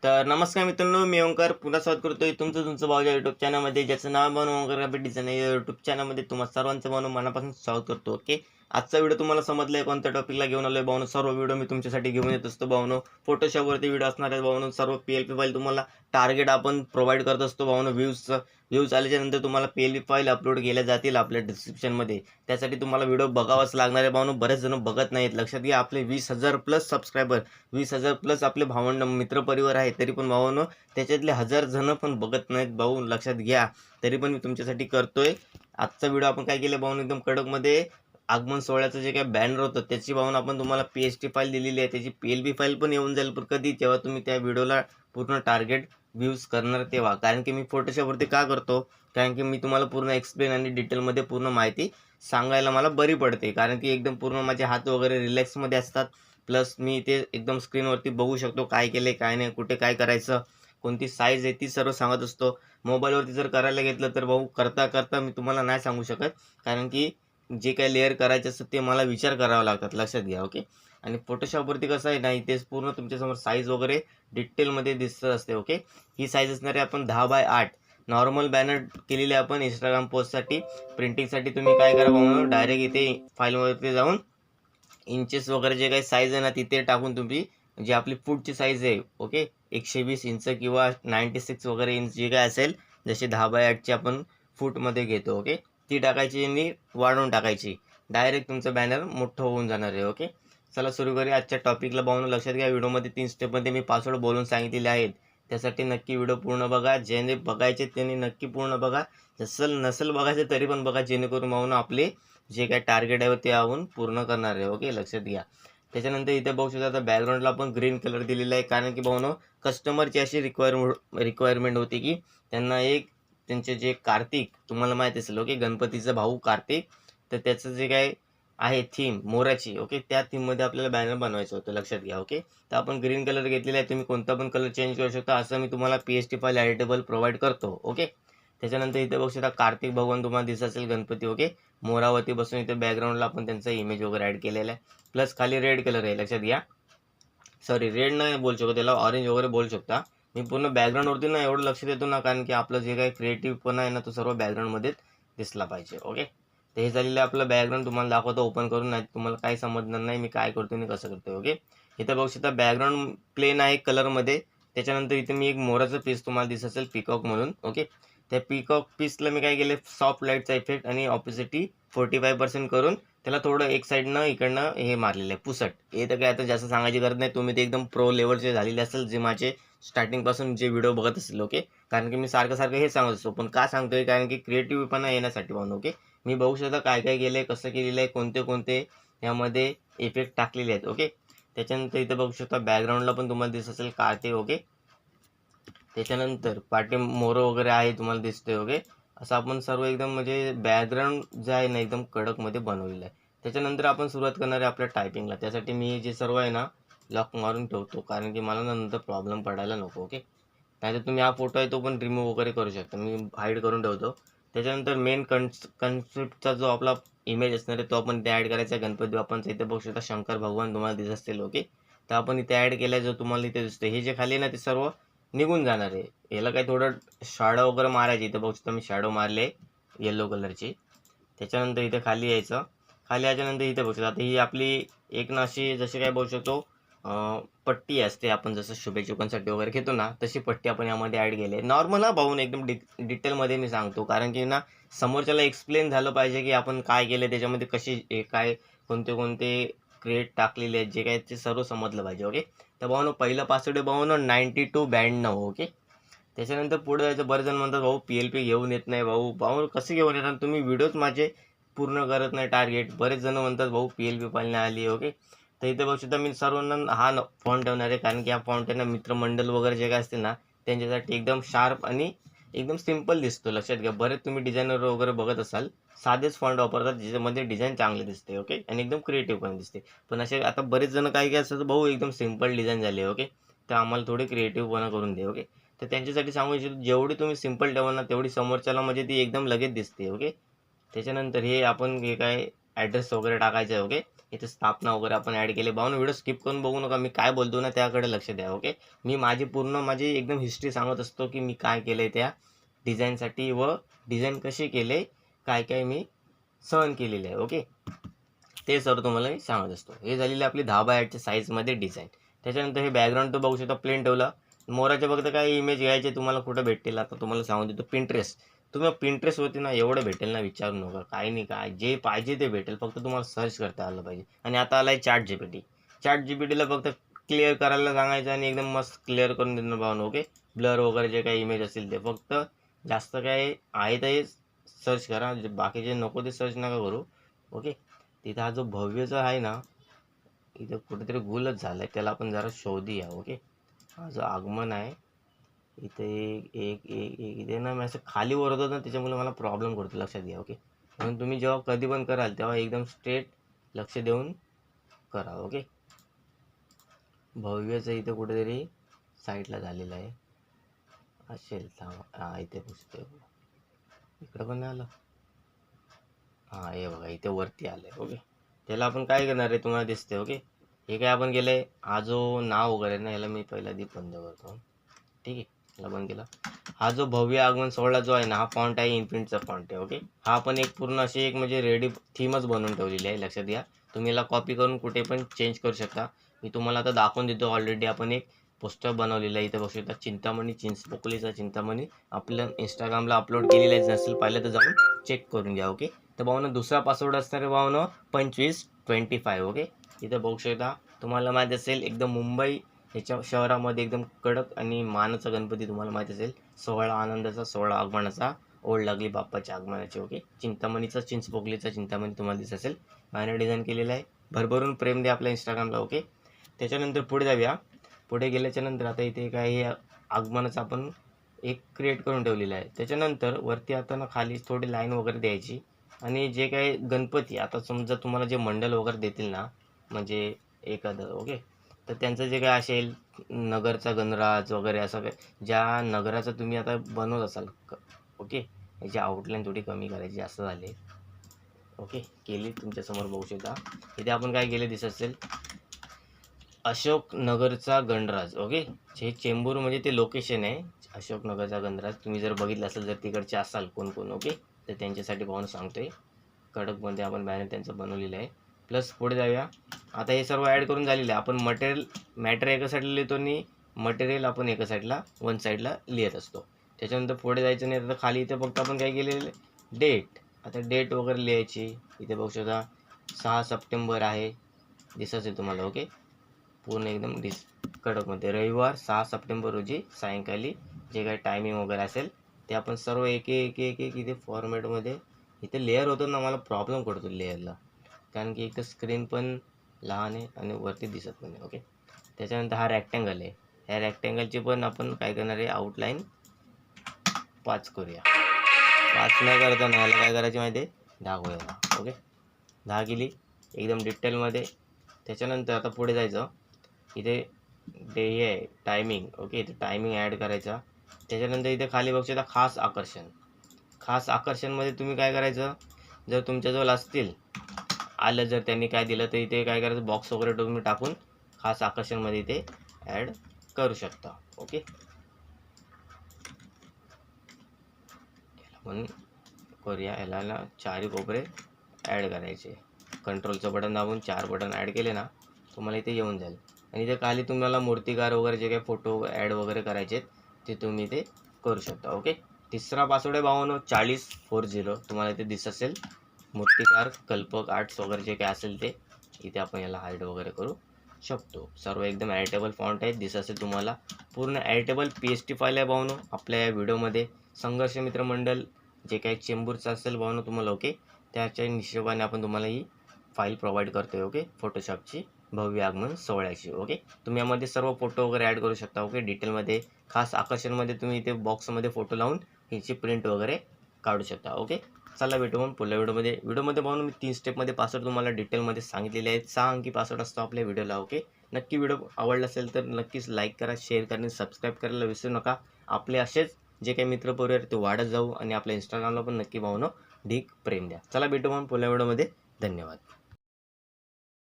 तर नमस्कार मित्रांनो, मी ओंकार पुन्हा स्वागत करतोय तुमचं भाऊच्या यूट्यूब चॅनलमध्ये, ज्याचं नाव बनवून ओंकार ग्राफिक डिझाईन या यूट्यूब चॅनलमध्ये तुम्हा सर्वांचं बनवून मनापासून स्वागत करतो. ओके, आजचा व्हिडिओ तुम्हाला समजलाय कोणत्या टॉपिकला घेऊन आलोय भाऊनो. सर्व व्हिडिओ मी तुमच्यासाठी घेऊन येत असतो भाऊनो. फोटोशॉपवरती व्हिडिओ असणार आहेत भाऊनो. सर्व PLP फाईल तुम्हाला टार्गेट आपण प्रोव्हाइड करत असतो भाऊनो. व्ह्यूज आल्याच्या नंतर तुम्हाला PLP फाईल अपलोड केल्या जातील आपल्या डिस्क्रिप्शनमध्ये. त्यासाठी तुम्हाला व्हिडिओ बघावाच लागणार आहे भाऊनो. बरेच जण बघत नाहीत. लक्षात घ्या, आपले 20,000 प्लस सबस्क्रायबर, 20,000 प्लस आपले भावंड मित्रपरिवार आहे, तरी पण भावांनो त्याच्यातले 1000 जण पण बघत नाहीत भाऊ. लक्षात घ्या, तरी पण मी तुमच्यासाठी करतोय. आजचा व्हिडिओ आपण काय केलं भाऊ, एकदम कडकमध्ये आगमन सोहळ्याचं जे काय बॅनर होतं त्याची भाऊन आपण तुम्हाला PST फाईल दिलेली आहे. त्याची PLP फाईल पण येऊन जाईल, पण कधी, तेव्हा तुम्ही त्या व्हिडिओला पूर्ण टार्गेट व्ह्यूज करणार तेव्हा. कारण की मी फोटोशॉपवरती का करतो, कारण की मी तुम्हाला पूर्ण एक्सप्लेन आणि डिटेलमध्ये पूर्ण माहिती सांगायला मला बरी पडते. कारण की एकदम पूर्ण माझे हात वगैरे रिलॅक्समध्ये असतात. प्लस मी ते एकदम स्क्रीनवरती बघू शकतो काय केले काय नाही, कुठे काय करायचं, कोणती साईज आहे ती सर्व सांगत असतो. मोबाईलवरती जर करायला घेतलं तर भाऊ करता करता मी तुम्हाला नाही सांगू शकत, कारण की जे काही लेअर करायचे असतं ते मला विचार करावा लागतात. लक्षात घ्या. ओके, आणि फोटोशॉपवरती कसं आहे नाही, तेच पूर्ण तुमच्यासमोर साईज वगैरे डिटेलमध्ये दिसत असते. ओके, ही साईज असणार आहे आपण 10x8 नॉर्मल बॅनर केलेली आहे आपण इंस्टाग्राम पोस्टसाठी. प्रिंटिंगसाठी तुम्ही काय करा भाऊ, डायरेक्ट इथे फाईलवरती जाऊन इंचेस वगैरे जे काही साईज आहे ना तिथे टाकून तुम्ही, जी आपली फूटची साईज आहे, ओके, 120 इंच किंवा 96 वगैरे इंच जे काय असेल, जसे 10x8ची आपण फूटमध्ये घेतो. ओके, ती टाकायची आणि वाढवून टाकायची. डायरेक्ट तुमचं बॅनर मोठं होऊन जाणार आहे. ओके, चला सुरू करूया आजच्या टॉपिकला. पाहून लक्षात घ्या, व्हिडिओमध्ये 3 स्टेपमध्ये मी पासवर्ड बोलून सांगितलेले आहेत. त्यासाठी नक्की व्हिडिओ पूर्ण बघा. ज्याने बघायचे त्यांनी नक्की पूर्ण बघा. नसेल बघायचं तरी पण बघा, जेणेकरून पाहून आपले जे काय टार्गेट आहे ते आपण पूर्ण करणार आहे. ओके, लक्षात घ्या. त्याच्यानंतर इथे बघू शकता, आता बॅकग्राऊंडला आपण ग्रीन कलर दिलेला आहे, कारण की भाऊनो कस्टमरची अशी रिक्वायरमेंट होती की त्यांना त्यांचे जे कार्तिक, तुम्हाला माहिती असेल, ओके, गणपतीचा भाऊ कार्तिक, तर त्याचं जे काय आहे थीम मोराची, ओके, त्या थीममध्ये आपल्याला बॅनर बनवायचं होतं. लक्षात घ्या. ओके, तर आपण ग्रीन कलर घेतलेला आहे. तुम्ही कोणता पण कलर चेंज करू शकता. असं मी तुम्हाला PST फाईल एडिटेबल प्रोव्हाइड करतो. ओके, त्याच्यानंतर इथे बघू शकता कार्तिक भगवान तुम्हाला दिसत असेल, गणपती. ओके, मोरावरती बसून इथे बॅकग्राऊंडला आपण त्यांचा इमेज वगैरे ॲड केलेला आहे. प्लस खाली रेड कलर आहे. लक्षात घ्या, सॉरी रेड नाही बोलू शकतो त्याला, ऑरेंज वगैरे बोलू शकता. मी पूर्ण बॅकग्राऊंडवरती ना एवढं लक्ष देतो ना, कारण की आपलं जे काही क्रिएटिव्हपणा आहे ना तो सर्व बॅकग्राऊंडमध्येच दिसला पाहिजे. ओके, तर हे झालेलं आपलं बॅकग्राऊंड तुम्हाला दाखवतो ओपन करून, नाही तुम्हाला काही समजणार नाही मी काय करतो आणि कसं करतो. ओके, इथं बघू शकता बॅकग्राऊंड प्लेन आहे कलरमध्ये. त्याच्यानंतर इथे मी एक मोराचं पीस तुम्हाला दिसत असेल पिकॉक म्हणून. ओके, त्या पिकॉक पीसला मी काय केलं, सॉफ्ट लाईटचा इफेक्ट आणि ऑपोसिटी 45% करून त्याला थोडं एक साईडनं इकडनं हे मारलेलं आहे पुसट. हे तर काय आता जास्त सांगायची गरज नाही, तुम्ही ते एकदम प्रो लेवलचे झालेले असेल जे माझे स्टार्टिंगपासून जे व्हिडिओ बघत असेल. ओके, कारण की मी सारखं हे सांगत असतो, पण का सांगतोय, कारण की क्रिएटिव्हपणा येण्यासाठी म्हणून. ओके, मी बघू शकता काय काय केलं आहे, कसं केलेलं आहे, कोणते कोणते यामध्ये इफेक्ट टाकलेले आहेत. ओके, त्याच्यानंतर इथे बघू शकता बॅकग्राऊंडला पण तुम्हाला दिसत असेल कार्टे. ओके, त्याच्यानंतर पाठी मोरं वगैरे आहे तुम्हाला दिसते. ओके, असं आपण सर्व एकदम म्हणजे बॅकग्राऊंड जे आहे ना एकदम कडकमध्ये बनवलेलं आहे. त्याच्यानंतर आपण सुरुवात करणार आहे आपल्या टायपिंगला. त्यासाठी मी जे सर्व आहे ना लॉक मारून ठेवतो, कारण की मला नंतर प्रॉब्लेम पडायला नको. ओके, नाहीतर तुम्ही हा फोटो आहे तो पण रिमूव्ह वगैरे करू शकता, मी हाईड करून ठेवतो. त्याच्यानंतर मेन कन्सेप्टचा जो आपला इमेज असणार आहे तो आपण इथे ॲड करायचा आहे. गणपती बाप्पांचा इथे बघू शकता शंकर भगवान तुम्हाला दिसत असतील. ओके, तर आपण इथे ॲड केला आहे, जो तुम्हाला इथे दिसतो. हे जे खाली आहे ना ते सर्व निघून जाणार आहे. याला काही थोडं शॅडो वगैरे मारायची. इथं बघू शकता मी शॅडो मारले येलो कलरची. त्याच्यानंतर इथे खाली यायचं. खाली याच्यानंतर इथे बघू शकता, आता ही आपली एक ना अशी जशी काय बोलू शकतो पट्टी असते, आपण जसं शुभेच्छुकांसाठी वगैरे घेतो ना तशी पट्टी आपण यामध्ये ॲड केली आहे. नॉर्मल हा भाऊन एकदम डिटेलमध्ये मी सांगतो, कारण की ना समोरच्याला एक्सप्लेन झालं पाहिजे की आपण काय केलं, त्याच्यामध्ये कशी काय कोणते कोणते क्रिएट टाकलेले आहेत, जे काय ते सर्व समजलं पाहिजे. ओके, तर भाऊ पहिलं पासवर्ड आहे भाऊ 9292. ओके, त्याच्यानंतर पुढे जायचं. बरेच जण म्हणतात भाऊ PLP घेऊन येत नाही. भाऊ कसं घेऊन येणार, तुम्ही व्हिडिओच माझे पूर्ण करत नाही टार्गेट. बरेच जण म्हणतात भाऊ PLP फाईल नाही आली. ओके, तर इथे बघू शकता मी सर्वांना हा फॉन्ट ठेवणार आहे, कारण की हा फॉन्ट आहे ना मित्रमंडळ वगैरे जे काय असतील ना त्यांच्यासाठी एकदम शार्प आणि एकदम सिम्पल दिसतो. लक्षात घ्या, बरेच तुम्ही डिझायनर वगैरे बघत असाल साधेच फॉन्ट वापरतात, ज्याच्यामध्ये डिझाईन चांगले दिसते. ओके, आणि एकदम क्रिएटिव्ह पण दिसते. पण असे आता बरेच जण काय काय असतात, भाऊ एकदम सिम्पल डिझाईन झाले. ओके, तर आम्हाला थोडी क्रिएटिव्हपणा करून दे. ओके, तर त्यांच्यासाठी सांगू इच्छितो, जेवढी तुम्ही सिम्पल ठेवा ना तेवढी समोरच्याला म्हणजे ती एकदम लगेच दिसते. ओके, त्याच्यानंतर हे आपण हे काय ॲड्रेस वगैरे टाकायचा आहे. ओके, इथे स्थापना वगैरे आपण ॲड केले. भावांनो व्हिडिओ स्किप करून बघू नका, मी काय बोलतो ना त्याकडे लक्ष द्या. ओके, मी माझी एकदम हिस्ट्री सांगत असतो की मी काय केलं आहे त्या डिझाईनसाठी व डिझाईन कसे केले, काय काय मी सहन केलेले आहे. ओके, ते सर्व तुम्हाला मी सांगत असतो. हे झालेली आपली 10x8च्या साईजमध्ये डिझाईन. त्याच्यानंतर हे बॅकग्राऊंड तर बघू शकता प्लेन ठेवला. मोराचे फक्त काही इमेज घ्यायचे तुम्हाला कुठं भेटतील आता तुम्हाला सांगून देतो. Pinterest, तुम्ही Pinterestवरती ना एवढं भेटेल ना विचारू नका. काही नाही, काय जे पाहिजे ते भेटेल, फक्त तुम्हाला सर्च करता आलं पाहिजे. आणि आता आलाय ChatGPT. ChatGPTला फक्त क्लिअर करायला सांगायचं आणि एकदम मस्त क्लिअर करून देणार भावनो. ओके, ब्लर वगैरे जे काही इमेज असेल ते फक्त जास्त काय आहे ते सर्च करा, बाकीचे नको ते सर्च नका करू. ओके, तिथं हा जो भव्यचा आहे ना, इथं कुठेतरी गुलच झालाय, त्याला आपण जरा शोधूया. ओके, हा जो आगमन आहे इथे एक एक एक एक इथे ना मी असं खाली वर होतो ना, त्याच्यामुळे मला प्रॉब्लेम करतो, लक्षात घ्या. ओके, म्हणून तुम्ही जेव्हा कधी पण कराल तेव्हा एकदम स्ट्रेट लक्ष देऊन करा. ओके, भव्यचं इथे कुठेतरी साईडला झालेलं आहे असेल. हा इथे पुसते, इकडं पण नाही आलं. हां, हे बघा इथे वरती आलंय. ओके, त्याला आपण काय करणार आहे तुम्हाला दिसते. ओके, हे काय आपण केलंय, हा जो नाव वगैरे ना याला मी पहिला आधी बंद करतो. ठीक आहे, याला बंद केला. हा जो भव्य आगमन सोहळा जो आहे ना, हा फॉन्ट आहे इन्फिनिटचा फॉन्ट आहे. ओके, हा आपण एक पूर्ण अशी एक म्हणजे रेडी थीमच बनवून ठेवलेली आहे. लक्षात घ्या, तुम्ही याला कॉपी करून कुठे पण चेंज करू शकता. मी तुम्हाला आता दाखवून देतो. ऑलरेडी आपण एक पोस्टर बनवलेलं आहे. इथे बघू शकता, चिंतामणी चिंचपोकलीचा चिंतामणी आपलं इंस्टाग्रामला अपलोड केलेलं आहे. नसेल पाहिलं तर जाऊन चेक करून घ्या. ओके, तर भावनो दुसरा पासवर्ड असणार आहे भावनो 2525. ओके, इथं बघू शकता, तुम्हाला माहीत असेल एकदम मुंबई ह्याच्या शहरामध्ये एकदम कडक आणि मानाचा गणपती तुम्हाला माहीत असेल. 16 आनंदाचा, 16 आगमनाचा, ओढ लागली बाप्पाच्या आगमनाची. ओके, चिंतामणीचा चिंचपोकलीचा चिंतामणी तुम्हाला दिसत असेल. मॅन्युअल डिझाईन केलेलं आहे. भरभरून प्रेम द्या आपल्या इंस्टाग्रामला. ओके, त्याच्यानंतर पुढे जाऊया. पुढे गेल्याच्या नंतर आता इथे काही आगमनाचं आपण एक क्रिएट करून ठेवलेलं आहे. त्याच्यानंतर वरती आता ना खाली थोडी लाईन वगैरे द्यायची. आणि जे काही गणपती आता समजा तुम्हाला जे मंडळ वगैरे देतील ना, म्हणजे एखादं. ओके, तर त्यांचं जे काय असेल नगरचा गणराज वगैरे असं काय ज्या नगराचं तुम्ही आता बनवत असाल. ओके, याची आउटलाईन थोडी कमी करायची, जास्त झाले. ओके, केली तुमच्यासमोर बघू शकता. इथे आपण काय केले दिसत असेल, अशोकनगरचा गणराज. ओके, हे चेंबूर म्हणजे ते लोकेशन आहे अशोकनगरचा गणराज. तुम्ही जर बघितलं असेल, जर तिकडचे असाल कोण कोण. ओके, तर त्यांच्यासाठी पाहून सांगतोय. कडकमध्ये आपण बॅनर त्यांचं बनवलेलं आहे. प्लस पुढे जाऊया. आता हे सर्व ॲड करून झालेलं आहे. आपण मॅटर एका साईडला लिहितो आणि मटेरियल आपण एका साईडला वन साईडला लिहित असतो. त्याच्यानंतर पुढे जायचं नाही. तर खाली इथे फक्त आपण काय केलेलं डेट. आता डेट वगैरे लिहायची. इथे बघू शकता 6 सप्टेंबर आहे, दिसत असेल तुम्हाला. ओके, पूर्ण एकदम कडकमध्ये रविवार 6 सप्टेंबर रोजी सायंकाळी जे काही टायमिंग वगैरे असेल ते आपण सर्व एक एक एक एक इथे फॉर्मॅटमध्ये. इथे लेअर होतो ना, मला प्रॉब्लेम पडतो लेअरला, कारण की एक स्क्रीन पण लहान आहे आणि वरती दिसत पण नाही. ओके, त्याच्यानंतर हा रॅक्टँगल आहे. ह्या रॅक्टँगलची पण आपण काय करणार आहे, आउटलाईन 5 करूया. 5 नाही करता ना, याला काय करायची माहिती आहे, 10 करूया. ओके, 10 केली एकदम डिटेलमध्ये. त्याच्यानंतर आता पुढे जायचं. इथे हे आहे टायमिंग. ओके, इथे टायमिंग ॲड करायचा. त्याच्यानंतर इथे खाली बघू शकता खास आकर्षण. खास आकर्षणमध्ये तुम्ही काय करायचं, जर तुमच्याजवळ असतील आलं, जर त्यांनी काय दिलं तर इथे काय करायचं, बॉक्स वगैरे तुम्ही टाकून खास आकर्षणमध्ये इथे ॲड करू शकता. ओके, म्हणून करूया. याला ना 4 कोपरे ॲड करायचे. कंट्रोलचं बटन दाबून 4 बटन ॲड केले ना, तुम्हाला इथे येऊन जाईल. आणि इथे खाली तुम्हाला मूर्तिकार वगैरे जे काही फोटो ॲड वगैरे करायचे ते तुम्ही इथे करू शकता. ओके, तिसरा पासवर्ड आहे भावानो 4040. तुम्हाला इथे दिसत असेल. मूर्तिकार, कल्पक, आर्ट्स वगैरे जे काही असेल ते इथे आपण याला हाईड वगैरे करू शकतो. सर्व एकदम एडिटेबल फॉन्ट आहेत, दिसत असेल तुम्हाला. पूर्ण एडिटेबल PST फाईल आहे भावानो आपल्या या व्हिडिओमध्ये. संघर्ष मित्र मंडळ जे काही चेंबूरचं असेल भावानो तुम्हाला. ओके, त्याच्या हिशोबाने आपण तुम्हाला ही फाईल प्रोव्हाइड करतो आहे. ओके, फोटोशॉपची भव्य आगमन सोहळ्याची. ओके, तुम्ही यामध्ये सर्व फोटो वगैरे ॲड करू शकता. ओके, डिटेलमध्ये खास आकर्षणमध्ये तुम्ही इथे बॉक्समध्ये फोटो लावून ह्याची प्रिंट वगैरे काढू शकता. ओके, चला भेटू मग पुढल्या व्हिडिओमध्ये पाहून मी 3 स्टेपमध्ये पासवर्ड तुम्हाला डिटेलमध्ये सांगितलेले आहेत. 6 अंकी पासवर्ड असतो आपल्या व्हिडिओला. ओके, नक्की व्हिडिओ आवडला असेल तर नक्कीच लाईक करा, शेअर करा आणि सबस्क्राईब करायला विसरू नका. आपले असेच जे काही मित्रपरिवार ते वाढत जाऊ आणि आपल्या इंस्टाग्रामला पण नक्की भावनो ढीक प्रेम द्या. चला भेटू मग पुढल्या व्हिडिओमध्ये. धन्यवाद.